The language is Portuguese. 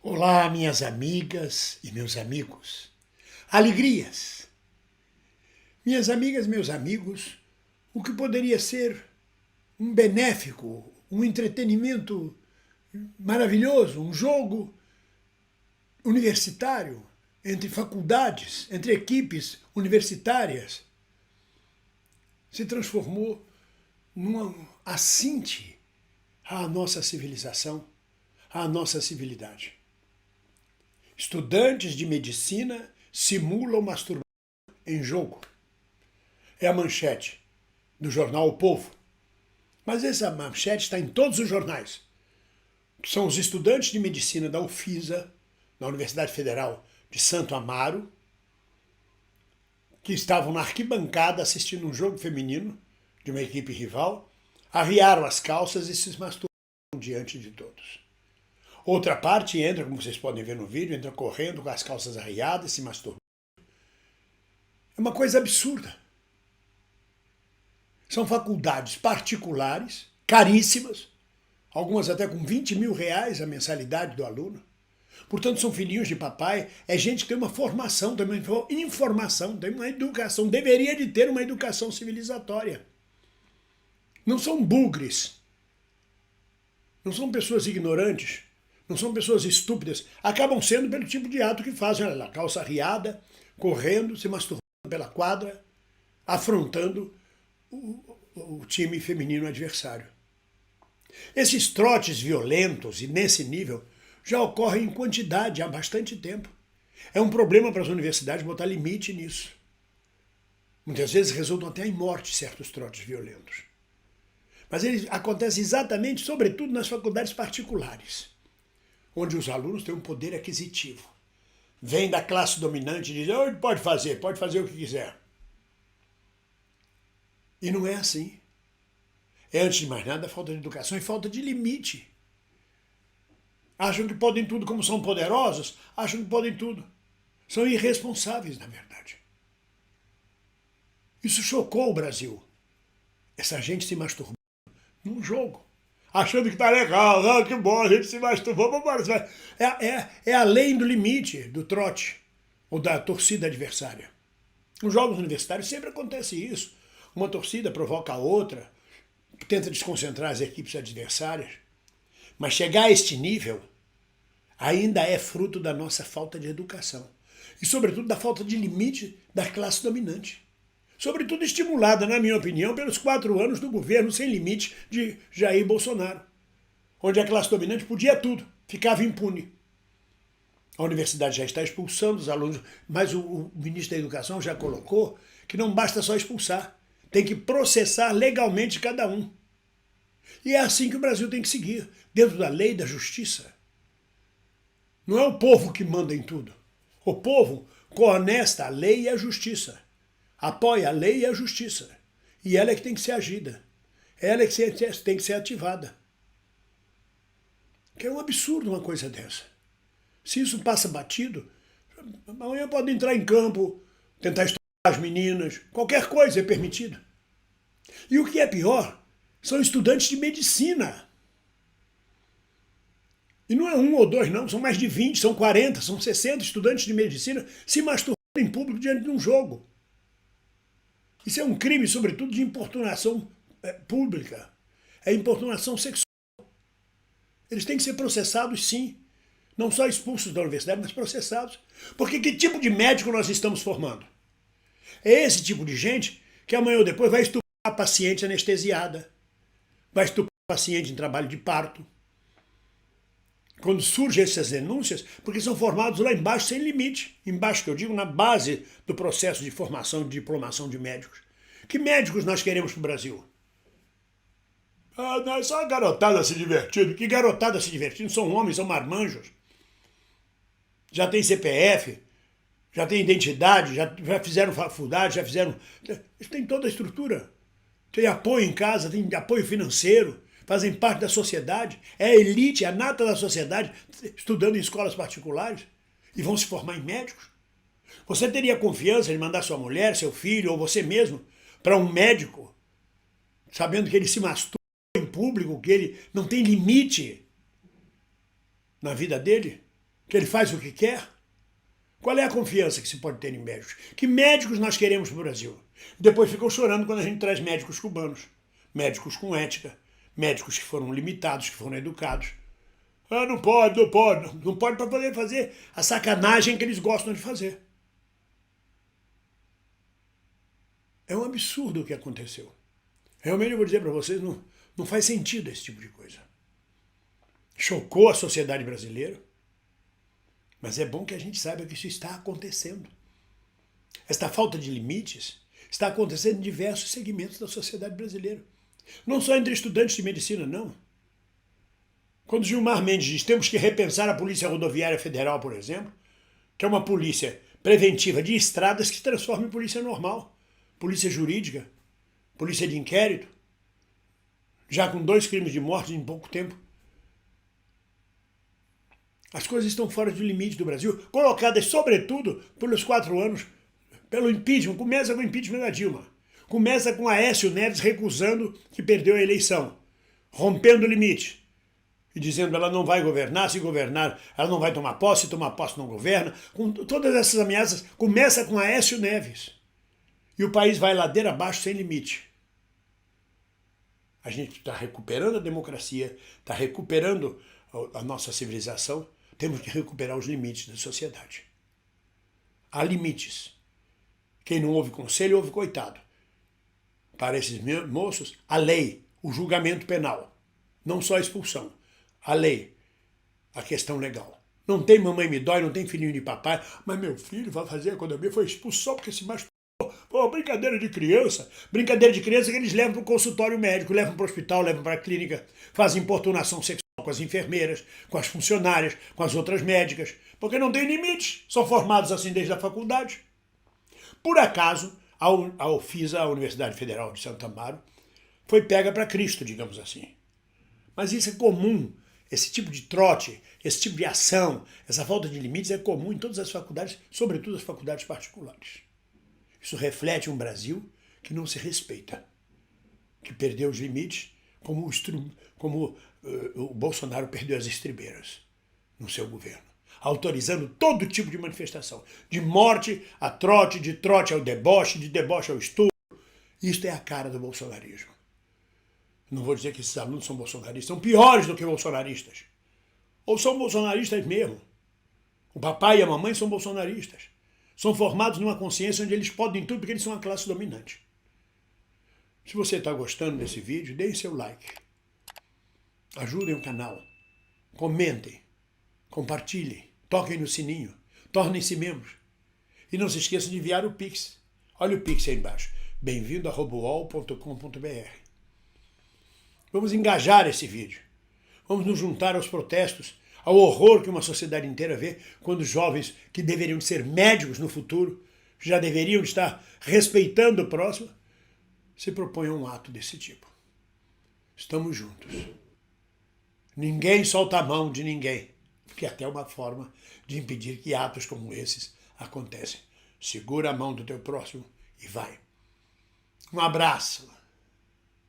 Olá, minhas amigas e meus amigos. Alegrias. Minhas amigas, meus amigos, o que poderia ser um benéfico, um entretenimento maravilhoso, um jogo universitário entre faculdades, entre equipes universitárias, se transformou num assinte à nossa civilização, à nossa civilidade. Estudantes de medicina simulam masturbação em jogo. É a manchete do jornal O Povo. Mas essa manchete está em todos os jornais. São os estudantes de medicina da UFISA, na Universidade Federal de Santo Amaro, que estavam na arquibancada assistindo um jogo feminino de uma equipe rival, arriaram as calças e se masturbaram diante de todos. Outra parte entra, como vocês podem ver no vídeo, entra correndo com as calças arriadas, se masturbando. É uma coisa absurda. São faculdades particulares, caríssimas, algumas até com 20 mil reais a mensalidade do aluno. Portanto, são filhinhos de papai, é gente que tem uma formação, tem uma informação, tem uma educação, deveria de ter uma educação civilizatória. Não são bugres, não são pessoas ignorantes, não são pessoas estúpidas, acabam sendo pelo tipo de ato que fazem, olha lá, calça riada, correndo, se masturbando pela quadra, afrontando o time feminino adversário. Esses trotes violentos e nesse nível já ocorrem em quantidade há bastante tempo. É um problema para as universidades botar limite nisso. Muitas vezes resultam até em morte certos trotes violentos. Mas eles acontecem exatamente, sobretudo, nas faculdades particulares, onde os alunos têm um poder aquisitivo. Vem da classe dominante e diz, oh, pode fazer o que quiser. E não é assim. É, antes de mais nada, falta de educação e falta de limite. Acham que podem tudo como são poderosos, acham que podem tudo. São irresponsáveis, na verdade. Isso chocou o Brasil. Essa gente se masturbando num jogo, achando que está legal, que bom, a gente se masturbou, vamos embora. É além do limite do trote ou da torcida adversária. Nos jogos universitários sempre acontece isso. Uma torcida provoca a outra, tenta desconcentrar as equipes adversárias. Mas chegar a este nível ainda é fruto da nossa falta de educação. E, sobretudo, da falta de limite da classe dominante. Sobretudo estimulada, na minha opinião, pelos 4 anos do governo sem limite de Jair Bolsonaro, onde a classe dominante podia tudo, ficava impune. A universidade já está expulsando os alunos, mas o ministro da Educação já colocou que não basta só expulsar, tem que processar legalmente cada um. E é assim que o Brasil tem que seguir, dentro da lei e da justiça. Não é o povo que manda em tudo. O povo coonesta a lei e a justiça. Apoia a lei e a justiça. E ela é que tem que ser agida. Ela é que tem que ser ativada. Que é um absurdo uma coisa dessa. Se isso passa batido, amanhã pode entrar em campo, tentar estudar as meninas, qualquer coisa é permitido. E o que é pior, são estudantes de medicina. E não é 1 ou 2 não, são mais de 20, são 40, são 60 estudantes de medicina se masturbando em público diante de um jogo. Isso é um crime, sobretudo, de importunação pública. É importunação sexual. Eles têm que ser processados, sim. Não só expulsos da universidade, mas processados. Porque que tipo de médico nós estamos formando? É esse tipo de gente que amanhã ou depois vai estuprar a paciente anestesiada, vai estuprar a paciente em trabalho de parto. Quando surgem essas denúncias, porque são formados lá embaixo sem limite. Embaixo, que eu digo, na base do processo de formação e diplomação de médicos. Que médicos nós queremos para o Brasil? Ah, não, é só a garotada se divertindo. Que garotada se divertindo? São homens, são marmanjos. Já tem CPF, já tem identidade, já fizeram faculdade, já fizeram... Eles têm toda a estrutura. Tem apoio em casa, tem apoio financeiro, fazem parte da sociedade, é a elite, a nata da sociedade, estudando em escolas particulares e vão se formar em médicos. Você teria confiança de mandar sua mulher, seu filho ou você mesmo para um médico, sabendo que ele se masturba em público, que ele não tem limite na vida dele? Que ele faz o que quer? Qual é a confiança que se pode ter em médicos? Que médicos nós queremos no Brasil? Depois ficam chorando quando a gente traz médicos cubanos, médicos com ética, médicos que foram limitados, que foram educados. Ah, não pode, não pode. Não pode para poder fazer a sacanagem que eles gostam de fazer. É um absurdo o que aconteceu. Realmente eu vou dizer para vocês, não faz sentido esse tipo de coisa. Chocou a sociedade brasileira, mas é bom que a gente saiba que isso está acontecendo. Esta falta de limites está acontecendo em diversos segmentos da sociedade brasileira. Não só entre estudantes de medicina, não. Quando Gilmar Mendes diz que temos que repensar a Polícia Rodoviária Federal, por exemplo, que é uma polícia preventiva de estradas que se transforma em polícia normal, polícia jurídica, polícia de inquérito, já com 2 crimes de morte em pouco tempo. As coisas estão fora do limite do Brasil, colocadas sobretudo pelos 4 anos, pelo impeachment. Começa com o impeachment da Dilma. Começa com Aécio Neves recusando que perdeu a eleição, rompendo o limite. E dizendo que ela não vai governar, se governar ela não vai tomar posse, se tomar posse não governa. Com todas essas ameaças, começa com Aécio Neves. E o país vai ladeira abaixo sem limite. A gente está recuperando a democracia, está recuperando a nossa civilização, temos que recuperar os limites da sociedade. Há limites. Quem não ouve conselho, ouve coitado. Para esses moços, a lei, o julgamento penal, não só a expulsão, a lei, a questão legal. Não tem mamãe me dói, não tem filhinho de papai, mas meu filho vai fazer a economia, foi expulso só porque se machucou. Pô, brincadeira de criança. Brincadeira de criança que eles levam para o consultório médico, levam para o hospital, levam para a clínica, fazem importunação sexual com as enfermeiras, com as funcionárias, com as outras médicas, porque não tem limites, são formados assim desde a faculdade. Por acaso, a UFISA, a Universidade Federal de Santo Amaro, foi pega para Cristo, digamos assim. Mas isso é comum, esse tipo de trote, esse tipo de ação, essa falta de limites é comum em todas as faculdades, sobretudo as faculdades particulares. Isso reflete um Brasil que não se respeita, que perdeu os limites, como o Bolsonaro perdeu as estribeiras no seu governo, autorizando todo tipo de manifestação, de morte a trote, de trote ao deboche, de deboche ao estupro. Isto é a cara do bolsonarismo. Não vou dizer que esses alunos são bolsonaristas, são piores do que bolsonaristas. Ou são bolsonaristas mesmo. O papai e a mamãe são bolsonaristas. São formados numa consciência onde eles podem tudo porque eles são uma classe dominante. Se você está gostando desse vídeo, deem seu like. Ajudem o canal. Comentem. Compartilhem. Toquem no sininho. Tornem-se membros. E não se esqueçam de enviar o Pix. Olha o Pix aí embaixo. bem-vindo@uol.com.br. Vamos engajar esse vídeo. Vamos nos juntar aos protestos, ao horror que uma sociedade inteira vê quando jovens que deveriam ser médicos no futuro, já deveriam estar respeitando o próximo, se propõem a um ato desse tipo. Estamos juntos. Ninguém solta a mão de ninguém, porque é até uma forma de impedir que atos como esses aconteçam. Segura a mão do teu próximo e vai. Um abraço.